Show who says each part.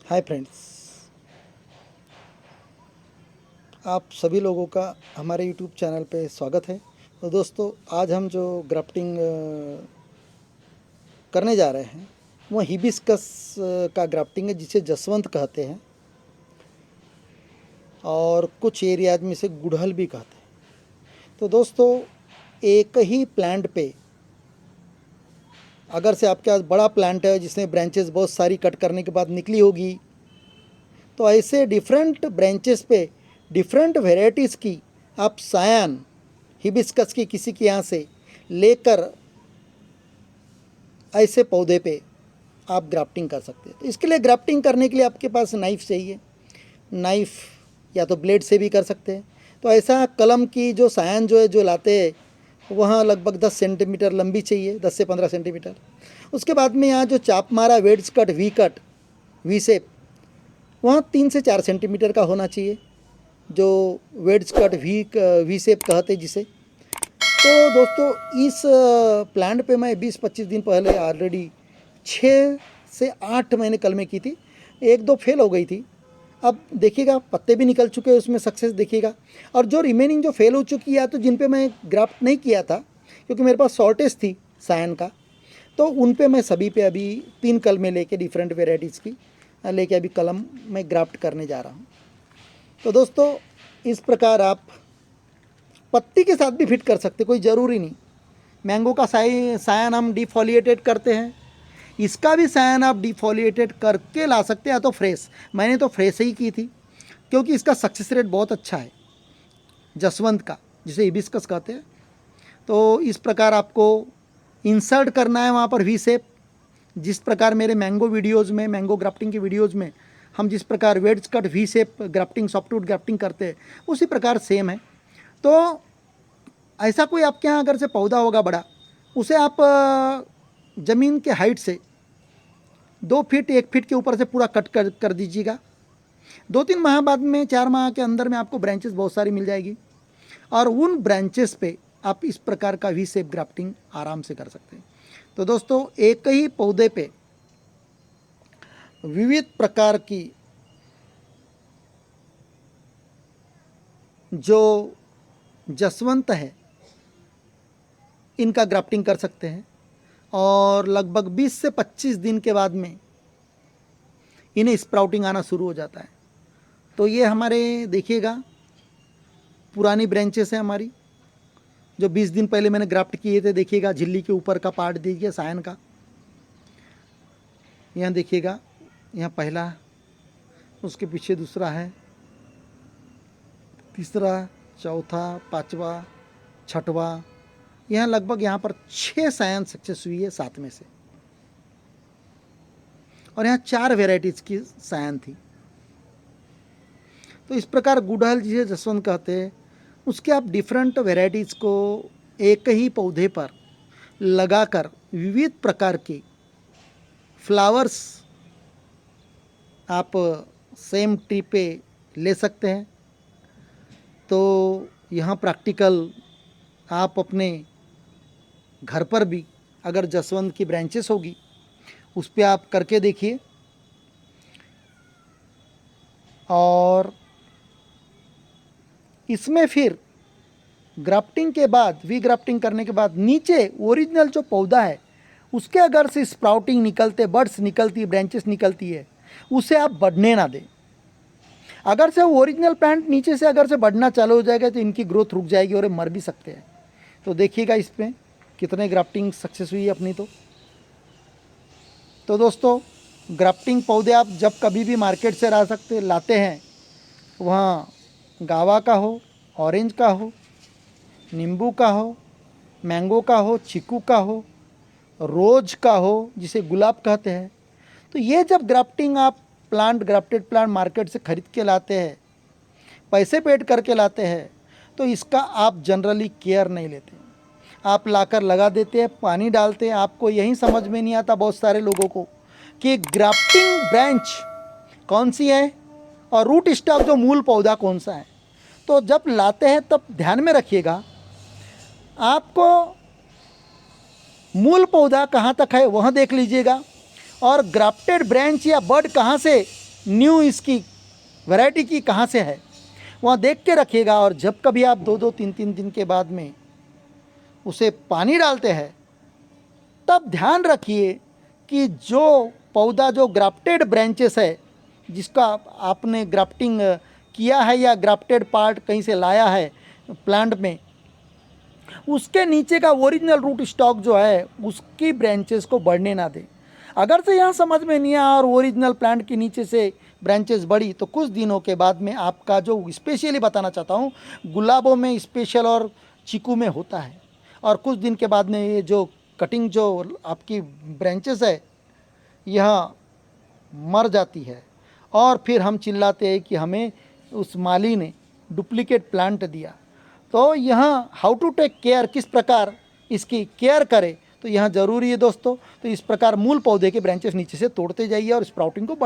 Speaker 1: Hi friends, आप सभी लोगों का हमारे यूट्यूब चैनल पे स्वागत है। तो दोस्तों, आज हम जो ग्राफ्टिंग करने जा रहे हैं वो हिबिस्कस का ग्राफ्टिंग है, जिसे जसवंत कहते हैं और कुछ एरियाज में इसे गुड़हल भी कहते हैं। तो दोस्तों, एक ही प्लांट पे अगर से आपके पास बड़ा प्लांट है जिसमें ब्रांचेस बहुत सारी कट करने के बाद निकली होगी, तो ऐसे डिफरेंट ब्रांचेस पे डिफरेंट वेराइटीज़ की आप सायान हिबिस्कस की किसी के यहाँ से लेकर ऐसे पौधे पे आप ग्राफ्टिंग कर सकते हैं। तो इसके लिए ग्राफ्टिंग करने के लिए आपके पास नाइफ़ चाहिए। नाइफ़ या तो ब्लेड से भी कर सकते हैं। तो ऐसा कलम की जो सायान जो लाते हैं वहाँ लगभग 10 सेंटीमीटर लंबी चाहिए, 10 से 15 सेंटीमीटर। उसके बाद में यहाँ जो चाप मारा वेड्स कट वी शेप, वहाँ 3 से 4 सेंटीमीटर का होना चाहिए, जो वेड्स कट वी शेप कहते हैं जिसे। तो दोस्तों, इस प्लांट पे मैं 20-25 दिन पहले ऑलरेडी 6 से 8 मैंने कलमें की थी। 1-2 फेल हो गई थी। अब देखिएगा पत्ते भी निकल चुके हैं, उसमें सक्सेस देखिएगा। और जो रिमेनिंग जो फेल हो चुकी है, तो जिन पे मैं ग्राफ्ट नहीं किया था क्योंकि मेरे पास शॉर्टेज थी सायन का, तो उन पे मैं सभी पे अभी 3 कलमें लेके डिफरेंट वेराइटीज़ की लेके अभी कलम में ग्राफ्ट करने जा रहा हूँ। तो दोस्तों, इस प्रकार आप पत्ती के साथ भी फिट कर सकते, कोई ज़रूरी नहीं। मैंगो का सायन हम डिफोलिएटेड करते हैं, इसका भी सायन आप डिफोलिएटेड करके ला सकते हैं, या तो फ्रेश। मैंने तो फ्रेश ही की थी क्योंकि इसका सक्सेस रेट बहुत अच्छा है, जसवंत का, जिसे हिबिस्कस कहते हैं। तो इस प्रकार आपको इंसर्ट करना है वहाँ पर वी शेप। जिस प्रकार मेरे मैंगो वीडियोज़ में, मैंगो ग्राफ्टिंग की वीडियोज़ में हम जिस प्रकार weds cut V shape grafting, softwood grafting करते हैं, उसी प्रकार सेम है। तो ऐसा कोई आपके यहाँ अगर से पौधा होगा बड़ा, उसे आप ज़मीन के हाइट से 2 फीट 1 फीट के ऊपर से पूरा कट कर दीजिएगा। 2-3 माह बाद में, 4 माह के अंदर में आपको ब्रांचेस बहुत सारी मिल जाएगी, और उन ब्रांचेस पे आप इस प्रकार का वी शेप ग्राफ्टिंग आराम से कर सकते हैं। तो दोस्तों, एक ही पौधे पे विविध प्रकार की जो जसवंत है, इनका ग्राफ्टिंग कर सकते हैं, और लगभग 20 से 25 दिन के बाद में इन्हें स्प्राउटिंग आना शुरू हो जाता है। तो ये हमारे देखिएगा पुरानी ब्रांचेस हैं हमारी, जो 20 दिन पहले मैंने ग्राफ्ट किए थे। देखिएगा झिल्ली के ऊपर का पार्ट देखिए सायन का, यहाँ देखिएगा, यहाँ पहला, उसके पीछे दूसरा है, तीसरा, चौथा, पांचवा, छठवा, यहाँ लगभग यहाँ पर 6 सायन सक्सेस हुई है 7 में से, और यहाँ 4 वेराइटीज़ की सायन थी। तो इस प्रकार गुड़हल, जिसे जसवंत कहते हैं, उसके आप डिफरेंट वेराइटीज़ को एक ही पौधे पर लगाकर विविध प्रकार के फ्लावर्स आप सेम ट्री पे ले सकते हैं। तो यहाँ प्रैक्टिकल आप अपने घर पर भी अगर जसवंत की ब्रांचेस होगी, उस पर आप करके देखिए। और इसमें फिर ग्राफ्टिंग के बाद, वी ग्राफ्टिंग करने के बाद, नीचे ओरिजिनल जो पौधा है उसके अगर से स्प्राउटिंग निकलते, बड्स निकलती है, ब्रांचेस निकलती है, उसे आप बढ़ने ना दें। अगर से ओरिजिनल प्लांट नीचे से अगर से बढ़ना चालू हो जाएगा, तो इनकी ग्रोथ रुक जाएगी और ये मर भी सकते हैं। तो देखिएगा इसमें कितने ग्राफ्टिंग सक्सेस हुई है अपनी। तो दोस्तों, ग्राफ्टिंग पौधे आप जब कभी भी मार्केट से लाते हैं, वहाँ गावा का हो, ऑरेंज का हो, नींबू का हो, मैंगो का हो, चीकू का हो, रोज का हो, जिसे गुलाब कहते हैं, तो ये जब ग्राफ्टिंग आप ग्राफ्टेड प्लांट मार्केट से खरीद के लाते हैं, पैसे पेड करके लाते हैं, तो इसका आप जनरली केयर नहीं लेते। आप लाकर लगा देते हैं, पानी डालते हैं। आपको यही समझ में नहीं आता बहुत सारे लोगों को कि ग्राफ्टिंग ब्रांच कौन सी है और रूट स्टॉक जो मूल पौधा कौन सा है। तो जब लाते हैं तब ध्यान में रखिएगा, आपको मूल पौधा कहाँ तक है वहाँ देख लीजिएगा, और ग्राफ्टेड ब्रांच या बड कहाँ से न्यू इसकी वैरायटी की कहाँ से है, वहाँ देख के रखिएगा। और जब कभी आप 2-2 3-3 दिन के बाद में उसे पानी डालते हैं, तब ध्यान रखिए कि जो पौधा जो ग्राफ्टेड ब्रांचेस है, जिसका आपने ग्राफ्टिंग किया है या ग्राफ्टेड पार्ट कहीं से लाया है प्लांट में, उसके नीचे का ओरिजिनल रूट स्टॉक जो है उसकी ब्रांचेस को बढ़ने ना दे। अगर से यहाँ समझ में नहीं आया और ओरिजिनल प्लांट के नीचे से ब्रांचेस बढ़ी, तो कुछ दिनों के बाद में आपका जो स्पेशली बताना चाहता हूँ, गुलाबों में स्पेशल और चीकू में होता है, और कुछ दिन के बाद में ये जो कटिंग जो आपकी ब्रांचेस है यह मर जाती है, और फिर हम चिल्लाते हैं कि हमें उस माली ने डुप्लीकेट प्लांट दिया। तो यहाँ हाउ टू टेक केयर, किस प्रकार इसकी केयर करें, तो यहाँ ज़रूरी है दोस्तों। तो इस प्रकार मूल पौधे के ब्रांचेस नीचे से तोड़ते जाइए और स्प्राउटिंग को